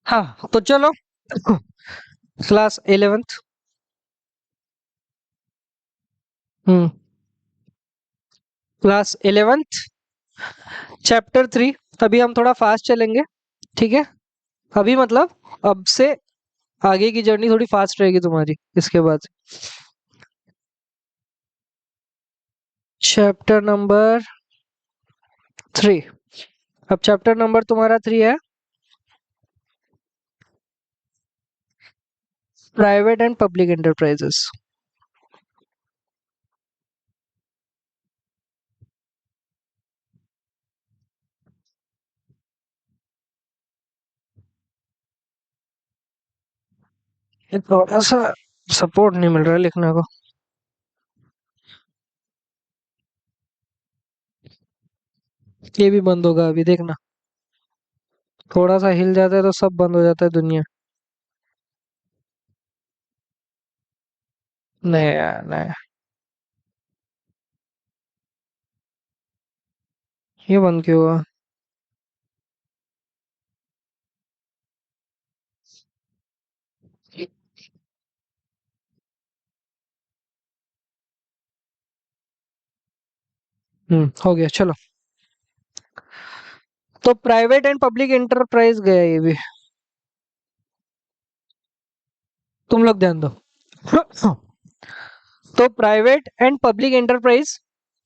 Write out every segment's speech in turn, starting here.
हाँ तो चलो, क्लास 11th। हम्म। Class 11th, chapter 3। अभी हम थोड़ा फास्ट चलेंगे, ठीक है। अभी मतलब अब से आगे की जर्नी थोड़ी फास्ट रहेगी तुम्हारी इसके बाद। Chapter number 3। अब चैप्टर नंबर तुम्हारा 3 है प्राइवेट एंड पब्लिक एंटरप्राइजेस। ये थोड़ा सा सपोर्ट नहीं मिल रहा है लिखने को। ये भी बंद होगा अभी देखना। थोड़ा सा हिल जाता है तो सब बंद हो जाता है दुनिया। नहीं यार नहीं। ये बंद क्यों हुआ? हो गया चलो। तो प्राइवेट एंड पब्लिक एंटरप्राइज गया ये भी। तुम लोग ध्यान दो। तो private and public enterprise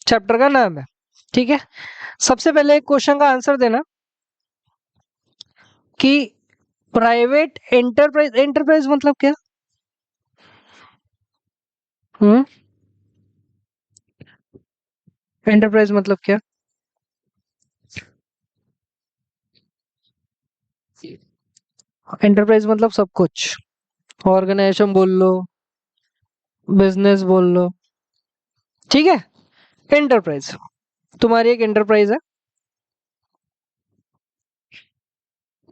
chapter का नाम है, ठीक है। सबसे पहले एक क्वेश्चन का आंसर देना कि प्राइवेट एंटरप्राइज, एंटरप्राइज मतलब क्या? हम्म। एंटरप्राइज मतलब क्या? एंटरप्राइज मतलब सब कुछ, ऑर्गेनाइजेशन बोल लो, बिजनेस बोल लो, ठीक है। एंटरप्राइज, तुम्हारी एक एंटरप्राइज है।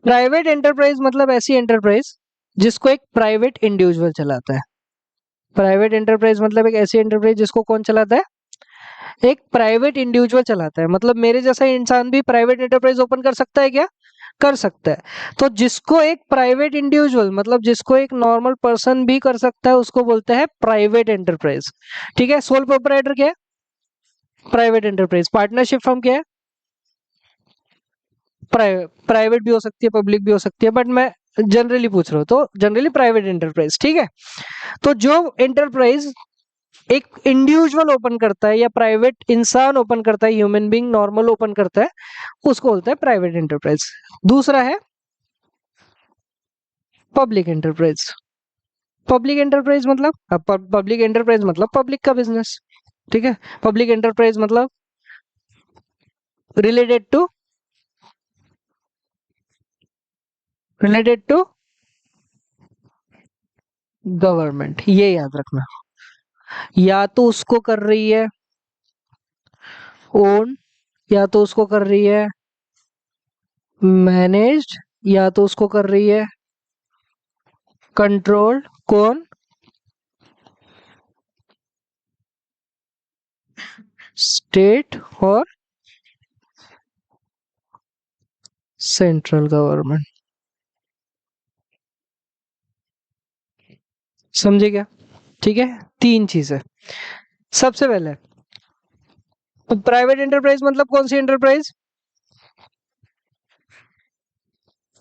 प्राइवेट एंटरप्राइज मतलब ऐसी एंटरप्राइज जिसको एक प्राइवेट इंडिविजुअल चलाता है। प्राइवेट एंटरप्राइज मतलब एक ऐसी एंटरप्राइज जिसको कौन चलाता है? एक प्राइवेट इंडिविजुअल चलाता है। मतलब मेरे जैसा इंसान भी प्राइवेट एंटरप्राइज ओपन कर सकता है क्या? कर सकता है। तो जिसको एक प्राइवेट इंडिविजुअल मतलब जिसको एक नॉर्मल पर्सन भी कर सकता है उसको बोलते हैं प्राइवेट एंटरप्राइज, ठीक है। सोल प्रोप्राइटर क्या है? Private enterprise. पार्टनरशिप फर्म क्या है? प्राइवेट भी हो सकती है, पब्लिक भी हो सकती है, बट मैं जनरली पूछ रहा हूँ, तो जनरली प्राइवेट एंटरप्राइज, ठीक है। तो जो एंटरप्राइज एक इंडिविजुअल ओपन करता है या प्राइवेट इंसान ओपन करता है, ह्यूमन बीइंग नॉर्मल ओपन करता है, उसको बोलता है प्राइवेट एंटरप्राइज। दूसरा है पब्लिक एंटरप्राइज। पब्लिक एंटरप्राइज मतलब पब्लिक एंटरप्राइज मतलब पब्लिक का बिजनेस, ठीक है। पब्लिक एंटरप्राइज मतलब related to, related to government, ये याद रखना। या तो उसको कर रही है ओन, या तो उसको कर रही है मैनेज्ड, या तो उसको कर रही है कंट्रोल्ड। कौन? स्टेट और सेंट्रल गवर्नमेंट। समझे क्या? ठीक है। तीन चीजें। सबसे पहले प्राइवेट एंटरप्राइज मतलब कौन सी एंटरप्राइज?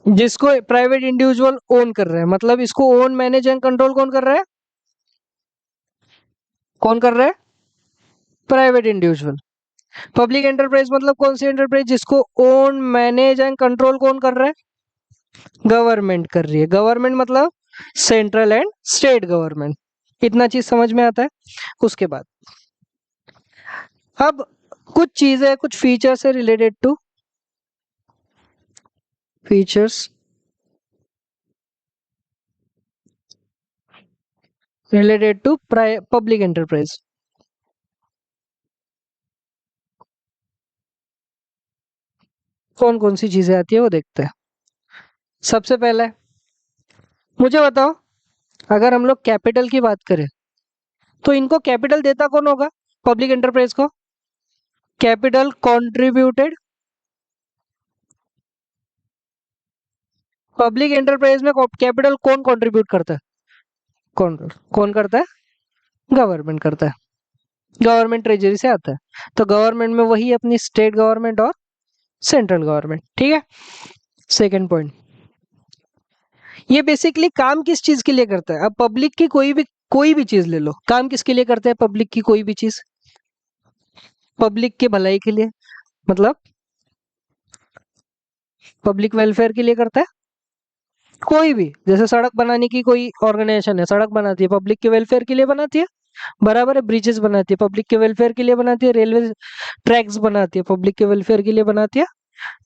जिसको प्राइवेट इंडिविजुअल ओन कर रहा है, मतलब इसको ओन मैनेज एंड कंट्रोल कौन कर रहा है? कौन कर रहा है? Private individual. पब्लिक एंटरप्राइज मतलब कौन सी एंटरप्राइज जिसको ओन मैनेज एंड कंट्रोल कौन कर रहा है? गवर्नमेंट कर रही है। गवर्नमेंट मतलब सेंट्रल एंड स्टेट गवर्नमेंट। इतना चीज समझ में आता है। उसके बाद अब कुछ चीजें, कुछ फीचर्स है related to features, related to public enterprise. कौन कौन सी चीजें आती है वो देखते हैं। सबसे पहले मुझे बताओ, अगर हम लोग कैपिटल की बात करें तो इनको कैपिटल देता कौन होगा? पब्लिक एंटरप्राइज को कैपिटल कंट्रीब्यूटेड पब्लिक एंटरप्राइज में कैपिटल कौन कंट्रीब्यूट करता है? कौन कौन करता है? गवर्नमेंट करता है। गवर्नमेंट ट्रेजरी से आता है। तो गवर्नमेंट में वही अपनी स्टेट गवर्नमेंट और सेंट्रल गवर्नमेंट, ठीक है। सेकंड पॉइंट, ये बेसिकली काम किस चीज के लिए करता है? अब पब्लिक की कोई भी चीज ले लो, काम किसके लिए करता है पब्लिक की कोई भी चीज? पब्लिक के भलाई के लिए, मतलब पब्लिक वेलफेयर के लिए करता है। कोई भी, जैसे सड़क बनाने की कोई ऑर्गेनाइजेशन है, सड़क बनाती है पब्लिक के वेलफेयर के लिए बनाती है, बराबर है। ब्रिजेस बनाती है पब्लिक के वेलफेयर के लिए बनाती है। रेलवे ट्रैक्स बनाती है पब्लिक के वेलफेयर के लिए बनाती है।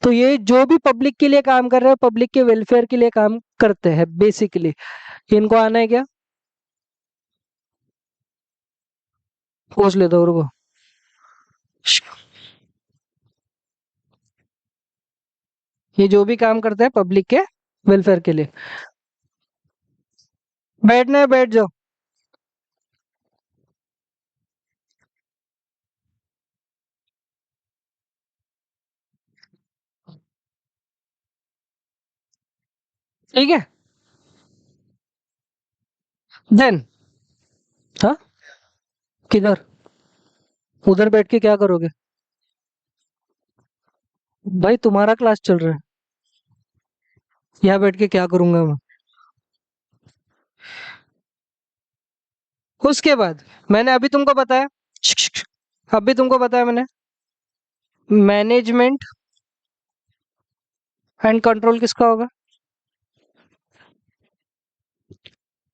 तो ये जो भी पब्लिक के लिए काम कर रहे हैं, पब्लिक के वेलफेयर के लिए काम करते हैं बेसिकली। इनको आना है क्या? पूछ लेता हूँ, रुको। ये जो भी काम करता है पब्लिक के वेलफेयर के लिए। बैठना है बैठ जाओ। ठीक है। देन, हाँ, किधर? उधर बैठ के क्या करोगे? भाई तुम्हारा क्लास चल रहा है, यहाँ बैठ के क्या करूंगा मैं? उसके बाद मैंने अभी तुमको बताया, अभी तुमको बताया मैंने, मैनेजमेंट एंड कंट्रोल किसका होगा?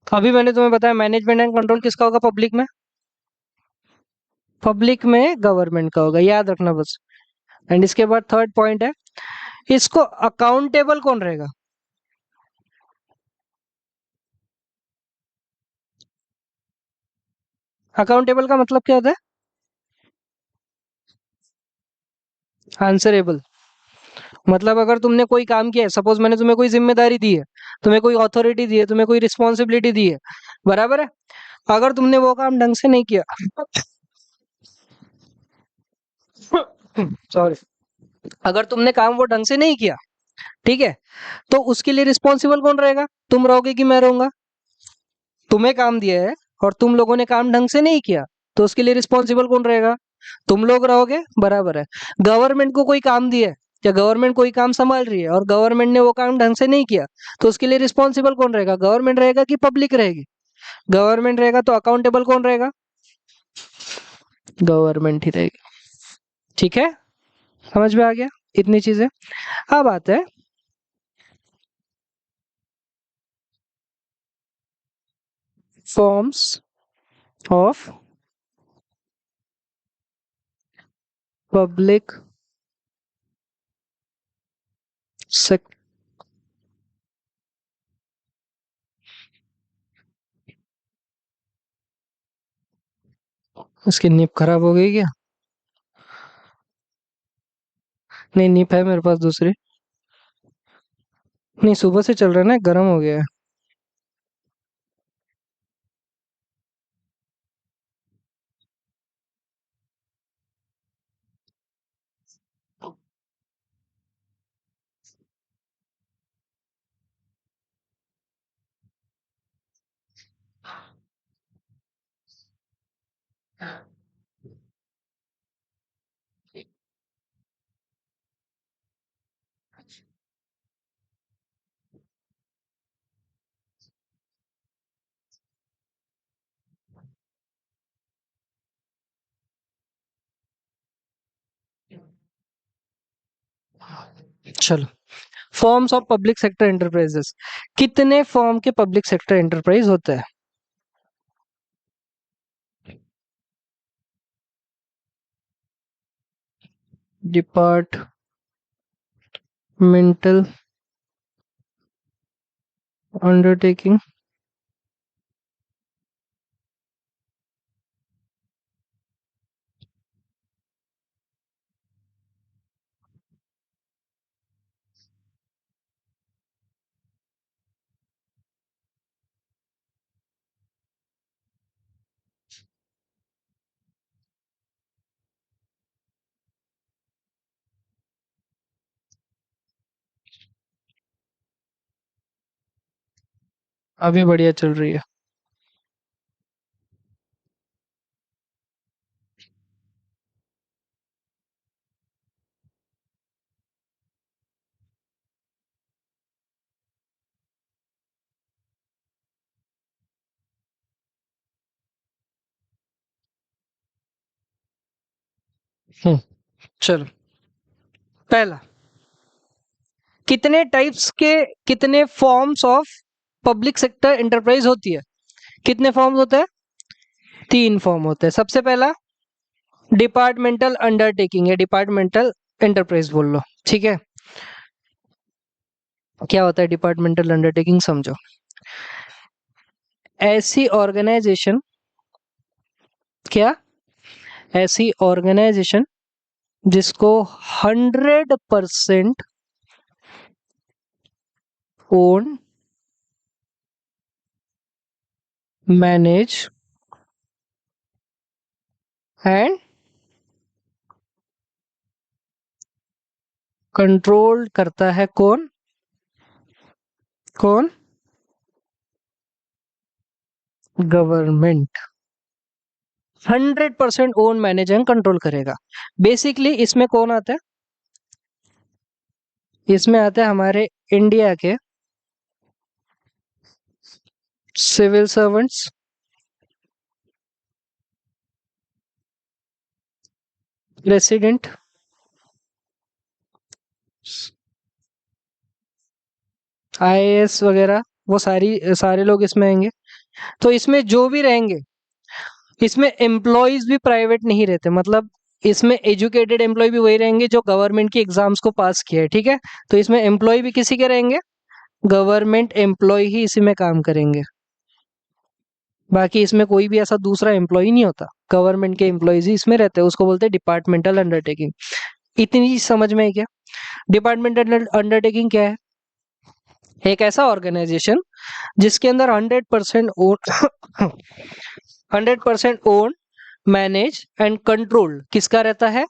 अभी मैंने तुम्हें बताया मैनेजमेंट एंड कंट्रोल किसका होगा पब्लिक में? पब्लिक में गवर्नमेंट का होगा, याद रखना बस। एंड इसके बाद थर्ड पॉइंट है, इसको अकाउंटेबल कौन रहेगा? अकाउंटेबल का मतलब क्या होता है? आंसरेबल। मतलब अगर तुमने कोई काम किया है, सपोज मैंने तुम्हें कोई जिम्मेदारी दी है, तुम्हें कोई अथॉरिटी दी है, तुम्हें कोई रिस्पॉन्सिबिलिटी दी है, बराबर है। अगर तुमने वो काम ढंग से नहीं किया, सॉरी, अगर तुमने काम वो ढंग से नहीं किया, ठीक है, तो उसके लिए रिस्पॉन्सिबल कौन रहेगा? तुम रहोगे कि मैं रहूंगा? तुम्हें काम दिया है और तुम लोगों ने काम ढंग से नहीं किया, तो उसके लिए रिस्पॉन्सिबल कौन रहेगा? तुम लोग रहोगे, बराबर है। गवर्नमेंट को कोई काम दिया है, या गवर्नमेंट कोई काम संभाल रही है और गवर्नमेंट ने वो काम ढंग से नहीं किया, तो उसके लिए रिस्पॉन्सिबल कौन रहेगा? गवर्नमेंट रहेगा कि पब्लिक रहेगी? गवर्नमेंट रहेगा, तो अकाउंटेबल कौन रहेगा? गवर्नमेंट ही रहेगी। ठीक है, समझ में आ गया इतनी चीजें? अब आते हैं फॉर्म्स ऑफ पब्लिक सेक्टर। इसकी नींव खराब हो गई क्या? नहीं, नींव है मेरे पास दूसरी। नहीं, सुबह से चल रहा है ना, गर्म हो गया है। चलो, forms of public sector enterprises. कितने फॉर्म के पब्लिक सेक्टर एंटरप्राइज होते हैं? Departmental undertaking. अभी बढ़िया चल रही है। चलो, पहला, कितने टाइप्स के, कितने forms of public sector enterprise होती है? कितने फॉर्म्स होते हैं? 3 फॉर्म होते हैं। सबसे पहला डिपार्टमेंटल अंडरटेकिंग है, डिपार्टमेंटल एंटरप्राइज बोल लो, ठीक है। क्या होता है डिपार्टमेंटल अंडरटेकिंग, समझो। ऐसी ऑर्गेनाइजेशन, क्या, ऐसी ऑर्गेनाइजेशन जिसको 100% ओन, मैनेज एंड कंट्रोल करता है, कौन? कौन? Government. 100% own, manage and control करेगा। बेसिकली इसमें कौन आता है? इसमें आता है हमारे इंडिया के सिविल सर्वेंट्स, प्रेसिडेंट, आईएएस वगैरह, वो सारे लोग इसमें आएंगे। तो इसमें जो भी रहेंगे, इसमें एम्प्लॉयज भी प्राइवेट नहीं रहते, मतलब इसमें एजुकेटेड एम्प्लॉय भी वही रहेंगे जो गवर्नमेंट की एग्जाम्स को पास किया है, ठीक है। तो इसमें एम्प्लॉय भी किसी के रहेंगे? गवर्नमेंट एम्प्लॉय ही इसी में काम करेंगे। बाकी इसमें कोई भी ऐसा दूसरा एम्प्लॉय नहीं होता, गवर्नमेंट के एम्प्लॉयज ही इसमें रहते हैं। उसको बोलते हैं डिपार्टमेंटल अंडरटेकिंग। इतनी चीज समझ में है क्या? डिपार्टमेंटल अंडरटेकिंग क्या है? एक ऐसा ऑर्गेनाइजेशन जिसके अंदर 100% own 100% own, manage and control किसका रहता है?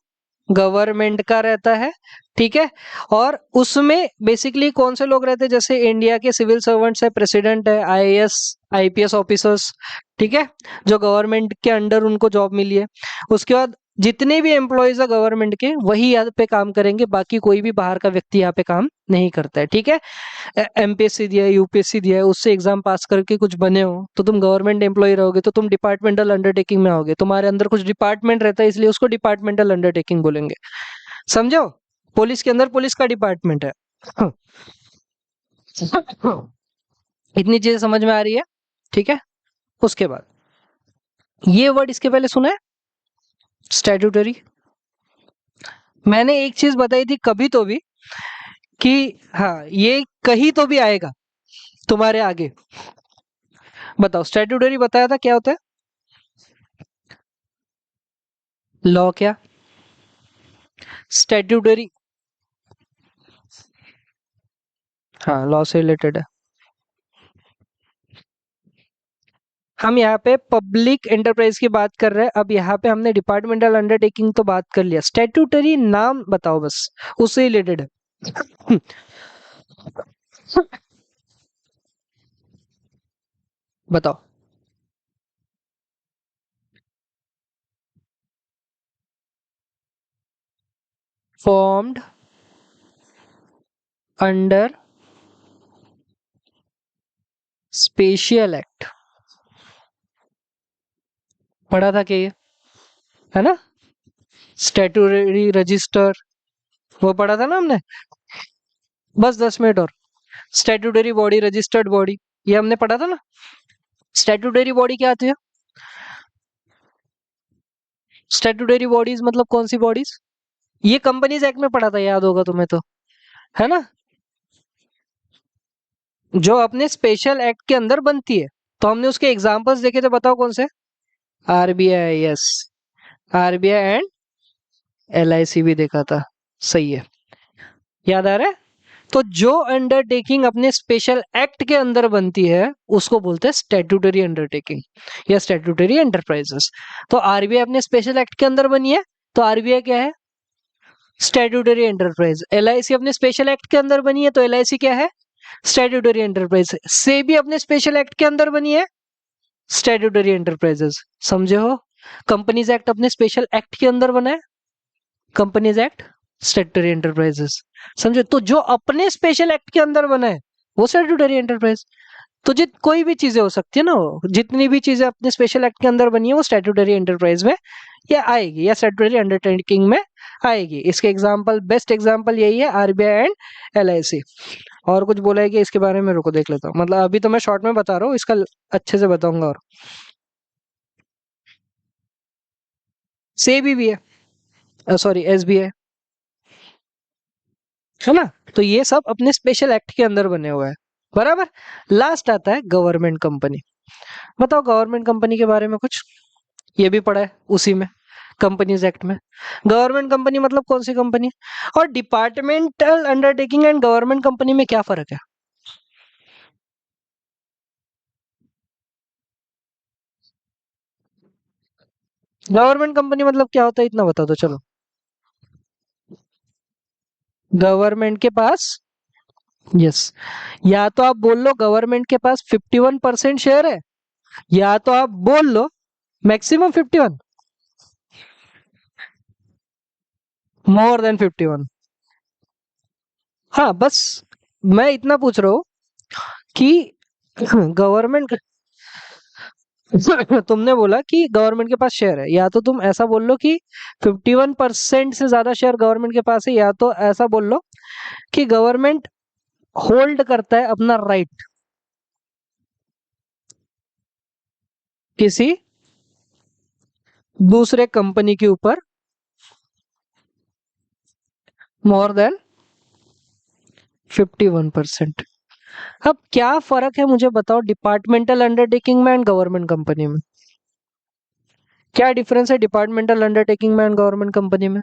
गवर्नमेंट का रहता है, ठीक है। और उसमें बेसिकली कौन से लोग रहते हैं? जैसे इंडिया के सिविल सर्वेंट्स है, प्रेसिडेंट है, आईएएस आईपीएस ऑफिसर्स, ठीक है, जो गवर्नमेंट के अंडर उनको जॉब मिली है। उसके बाद जितने भी एम्प्लॉयज है गवर्नमेंट के, वही यहाँ पे काम करेंगे, बाकी कोई भी बाहर का व्यक्ति यहाँ पे काम नहीं करता है, ठीक है। एमपीएससी दिया है, यूपीएससी दिया है, उससे एग्जाम पास करके कुछ बने हो तो तुम गवर्नमेंट एम्प्लॉय रहोगे, तो तुम डिपार्टमेंटल अंडरटेकिंग में आओगे। तुम्हारे अंदर कुछ डिपार्टमेंट रहता है, इसलिए उसको डिपार्टमेंटल अंडरटेकिंग बोलेंगे। समझो, पुलिस के अंदर पुलिस का डिपार्टमेंट है। इतनी चीजें समझ में आ रही है, ठीक है। उसके बाद ये वर्ड इसके पहले सुना है, स्टैट्यूटरी। मैंने एक चीज बताई थी कभी तो भी कि हाँ, ये कहीं तो भी आएगा तुम्हारे आगे। बताओ, स्टैट्यूटरी बताया था क्या होता है? लॉ क्या? स्टैट्यूटरी, हाँ, लॉ से रिलेटेड है। हम यहाँ पे पब्लिक एंटरप्राइज की बात कर रहे हैं। अब यहाँ पे हमने डिपार्टमेंटल अंडरटेकिंग तो बात कर लिया, स्टैट्यूटरी नाम बताओ बस, उससे रिलेटेड है। बताओ। फॉर्म्ड अंडर स्पेशियल एक्ट, पढ़ा था क्या ये? है ना, स्टैट्यूटरी रजिस्टर, वो पढ़ा था ना हमने। बस 10 मिनट और। स्टैट्यूटरी बॉडी, रजिस्टर्ड बॉडी, ये हमने पढ़ा था ना। स्टैट्यूटरी बॉडी क्या आती है? स्टैट्यूटरी बॉडीज मतलब कौन सी बॉडीज? ये कंपनीज एक्ट में पढ़ा था, याद होगा तुम्हें तो, है ना, जो अपने स्पेशल एक्ट के अंदर बनती है। तो हमने उसके एग्जांपल्स देखे थे, बताओ कौन से? RBI, yes, RBI and LIC भी देखा था, सही है, याद आ रहा है। तो जो अंडरटेकिंग अपने स्पेशल एक्ट के अंदर बनती है उसको बोलते हैं स्टैट्यूटरी अंडरटेकिंग या स्टैट्यूटरी एंटरप्राइजेस। तो आरबीआई अपने स्पेशल एक्ट के अंदर बनी है, तो आरबीआई क्या है? Statutory enterprise. एलआईसी अपने स्पेशल एक्ट के अंदर बनी है, तो एलआईसी क्या है? स्टैट्यूटरी एंटरप्राइज से भी अपने स्पेशल एक्ट के अंदर बनी है, स्टैट्यूटरी एंटरप्राइजेस, समझे हो? कंपनीज एक्ट अपने स्पेशल एक्ट के अंदर बना है, कंपनीज एक्ट स्टैट्यूटरी एंटरप्राइजेस, समझे? तो जो अपने स्पेशल एक्ट के अंदर बना है वो स्टैट्यूटरी एंटरप्राइज। तो जित कोई भी चीजें हो सकती है ना, जितनी भी चीजें अपने स्पेशल एक्ट के अंदर बनी है वो स्टैट्यूटरी एंटरप्राइज में या आएगी या स्टैट्यूटरी अंडरटेकिंग में आएगी। इसके एग्जांपल, बेस्ट एग्जांपल यही है, आरबीआई एंड एलआईसी। और कुछ बोला है कि इसके बारे में, रुको देख लेता हूँ, मतलब अभी तो मैं शॉर्ट में बता रहा हूँ, इसका अच्छे से बताऊंगा। और सेबी भी है, सॉरी एसबीआई, है ना? तो ये सब अपने स्पेशल एक्ट के अंदर बने हुए हैं, बराबर। लास्ट आता है गवर्नमेंट कंपनी। बताओ गवर्नमेंट कंपनी के बारे में कुछ, ये भी पढ़ा है उसी में, कंपनीज एक्ट में। गवर्नमेंट कंपनी मतलब कौन सी कंपनी? और departmental undertaking and government company में क्या फर्क है? गवर्नमेंट कंपनी मतलब क्या होता है, इतना बता दो चलो। गवर्नमेंट के पास, यस, या तो आप बोल लो गवर्नमेंट के पास 51% शेयर है, या तो आप बोल लो मैक्सिमम 51, मोर देन 51। हाँ बस मैं इतना पूछ रहा हूँ कि गवर्नमेंट तुमने बोला कि गवर्नमेंट के पास शेयर है, या तो तुम ऐसा बोल लो कि 51% से ज्यादा शेयर गवर्नमेंट के पास है, या तो ऐसा बोल लो कि गवर्नमेंट होल्ड करता है अपना राइट किसी दूसरे कंपनी के ऊपर मोर देन 51%। अब क्या फर्क है मुझे बताओ डिपार्टमेंटल अंडरटेकिंग में एंड गवर्नमेंट कंपनी में? क्या डिफरेंस है डिपार्टमेंटल अंडरटेकिंग में एंड गवर्नमेंट कंपनी में?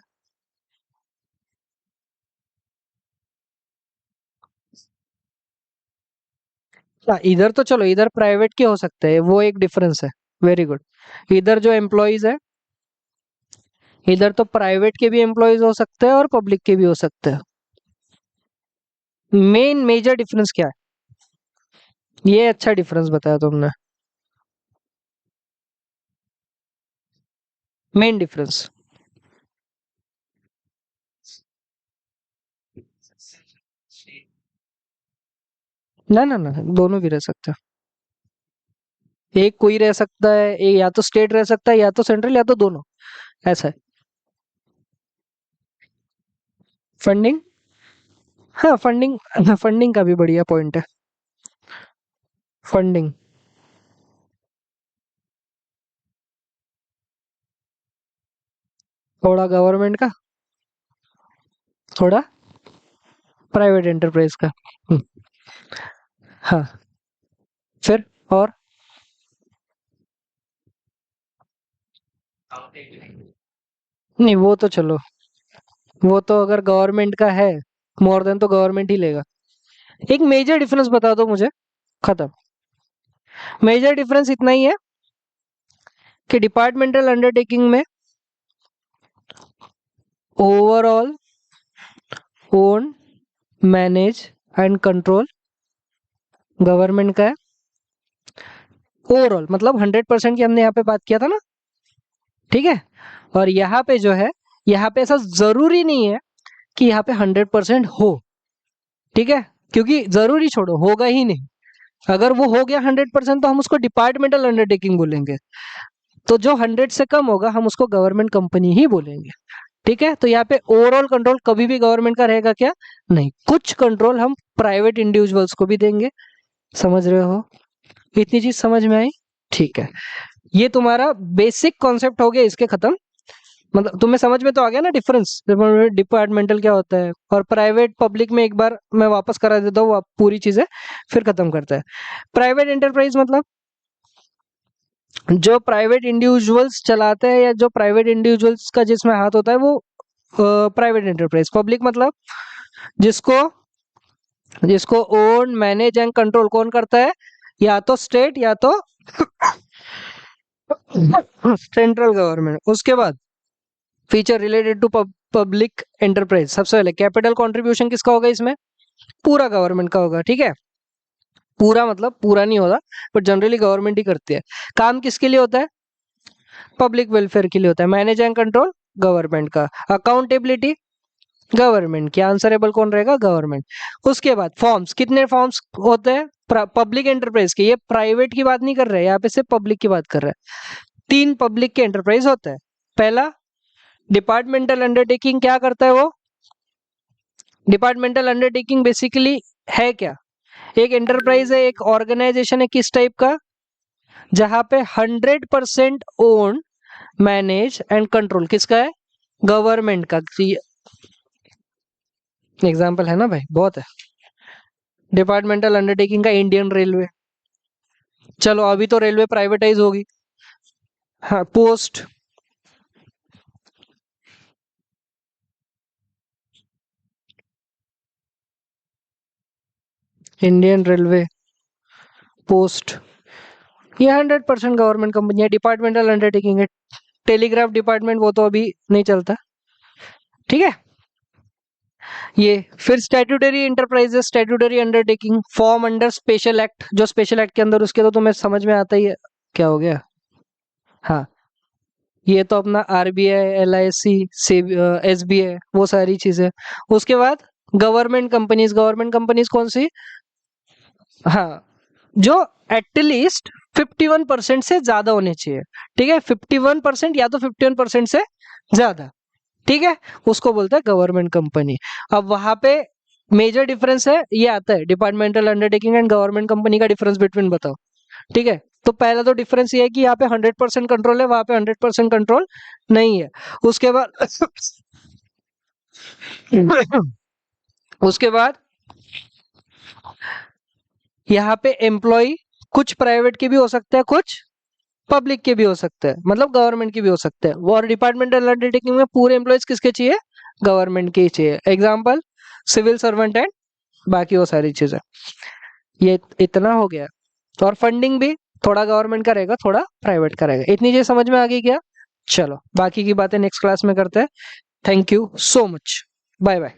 इधर तो चलो, इधर प्राइवेट के हो सकते हैं, वो एक डिफरेंस है, वेरी गुड। इधर जो एम्प्लॉयज है, इधर तो प्राइवेट के भी एम्प्लॉयज हो सकते हैं और पब्लिक के भी हो सकते हैं। मेन मेजर डिफरेंस क्या है? ये अच्छा डिफरेंस बताया तुमने, मेन डिफरेंस। ना ना ना, दोनों भी रह सकते हैं, एक कोई रह सकता है, या तो स्टेट रह सकता है, या तो सेंट्रल, या तो दोनों, ऐसा है। फंडिंग, हाँ फंडिंग, फंडिंग का भी बढ़िया पॉइंट है, फंडिंग। थोड़ा गवर्नमेंट का, थोड़ा प्राइवेट एंटरप्राइज का। हम्म, हाँ, फिर और? नहीं वो तो चलो, वो तो अगर गवर्नमेंट का है मोर देन तो गवर्नमेंट ही लेगा। एक मेजर डिफरेंस बता दो मुझे, खत्म। मेजर डिफरेंस इतना ही है कि डिपार्टमेंटल अंडरटेकिंग में overall own, manage and control government का है। ओवरऑल मतलब 100% की हमने यहाँ पे बात किया था ना, ठीक है? और यहाँ पे जो है, यहाँ पे ऐसा जरूरी नहीं है कि यहाँ पे 100% हो, ठीक है? क्योंकि जरूरी छोड़ो, होगा ही नहीं। अगर वो हो गया 100% तो हम उसको डिपार्टमेंटल अंडरटेकिंग बोलेंगे, तो जो 100 से कम होगा हम उसको गवर्नमेंट कंपनी ही बोलेंगे, ठीक है? तो यहाँ पे ओवरऑल कंट्रोल कभी भी गवर्नमेंट का रहेगा क्या? नहीं, कुछ कंट्रोल हम प्राइवेट इंडिविजुअल्स को भी देंगे, समझ रहे हो? इतनी चीज समझ में आई? ठीक है, ये तुम्हारा बेसिक कॉन्सेप्ट हो गया इसके खत्म। मतलब तुम्हें समझ में तो आ गया ना डिफरेंस, डिपार्टमेंटल क्या होता है और प्राइवेट पब्लिक में। एक बार मैं वापस करा देता हूँ आप पूरी चीजें, फिर खत्म करते हैं। प्राइवेट एंटरप्राइज मतलब जो प्राइवेट इंडिविजुअल्स चलाते हैं, या जो प्राइवेट इंडिविजुअल्स का जिसमें हाथ होता है, वो प्राइवेट एंटरप्राइज। पब्लिक मतलब जिसको जिसको ओन, मैनेज एंड कंट्रोल कौन करता है? या तो स्टेट, या तो सेंट्रल गवर्नमेंट। उसके बाद feature related to public enterprise, सबसे पहले कैपिटल कंट्रीब्यूशन किसका होगा इसमें? पूरा गवर्नमेंट का होगा, ठीक है। पूरा मतलब पूरा नहीं होगा, बट जनरली गवर्नमेंट ही करती है। काम किसके लिए होता है? पब्लिक वेलफेयर के लिए होता है। मैनेज एंड कंट्रोल गवर्नमेंट का। अकाउंटेबिलिटी गवर्नमेंट की। आंसरेबल कौन रहेगा? गवर्नमेंट। उसके बाद फॉर्म्स, कितने फॉर्म्स होते हैं पब्लिक एंटरप्राइज के? ये प्राइवेट की बात नहीं कर रहे हैं, यहाँ पे सिर्फ पब्लिक की बात कर रहे हैं। 3 पब्लिक के एंटरप्राइज होते हैं। पहला, डिपार्टमेंटल अंडरटेकिंग। क्या करता है वो? डिपार्टमेंटल अंडरटेकिंग बेसिकली है क्या? एक एंटरप्राइज है, एक ऑर्गेनाइजेशन है, किस टाइप का? जहां पे 100% ओन, मैनेज एंड कंट्रोल किसका है? गवर्नमेंट का। एग्जाम्पल है ना भाई, बहुत है। डिपार्टमेंटल अंडरटेकिंग का इंडियन रेलवे। चलो अभी तो रेलवे प्राइवेटाइज होगी। हाँ, पोस्ट, इंडियन रेलवे, पोस्ट, ये 100% गवर्नमेंट कंपनी है, डिपार्टमेंटल अंडरटेकिंग है। टेलीग्राफ डिपार्टमेंट वो तो अभी नहीं चलता, ठीक है। ये फिर statutory enterprises, statutory undertaking, form under special act, जो स्पेशल एक्ट के अंदर, उसके तो तुम्हें समझ में आता ही है। क्या हो गया? हाँ, ये तो अपना आरबीआई, एलआईसी, एसबीआई, वो सारी चीजें। उसके बाद गवर्नमेंट कंपनीज। गवर्नमेंट कंपनीज कौन सी? हाँ, जो एटलीस्ट 51% से ज्यादा होने चाहिए, ठीक है। 51% या तो 51% से ज्यादा, ठीक है, उसको बोलते हैं गवर्नमेंट कंपनी। अब वहां पे मेजर डिफरेंस है, ये आता है departmental undertaking and government company का डिफरेंस बिटवीन बताओ, ठीक है। तो पहला तो डिफरेंस ये है कि यहाँ पे 100% कंट्रोल है, वहां पे 100% कंट्रोल नहीं है। उसके बाद उसके बाद यहाँ पे एम्प्लॉय कुछ प्राइवेट के भी हो सकते हैं, कुछ पब्लिक के भी हो सकते हैं, मतलब गवर्नमेंट की भी हो सकते हैं। और डिपार्टमेंटल अंडरटेकिंग में पूरे एम्प्लॉयज किसके चाहिए? गवर्नमेंट के ही चाहिए। एग्जाम्पल, सिविल सर्वेंट एंड बाकी वो सारी चीजें। ये इतना हो गया। और फंडिंग भी थोड़ा गवर्नमेंट का रहेगा, थोड़ा प्राइवेट का रहेगा। इतनी चीज समझ में आ गई क्या? चलो बाकी की बातें नेक्स्ट क्लास में करते हैं। Thank you so much, bye bye.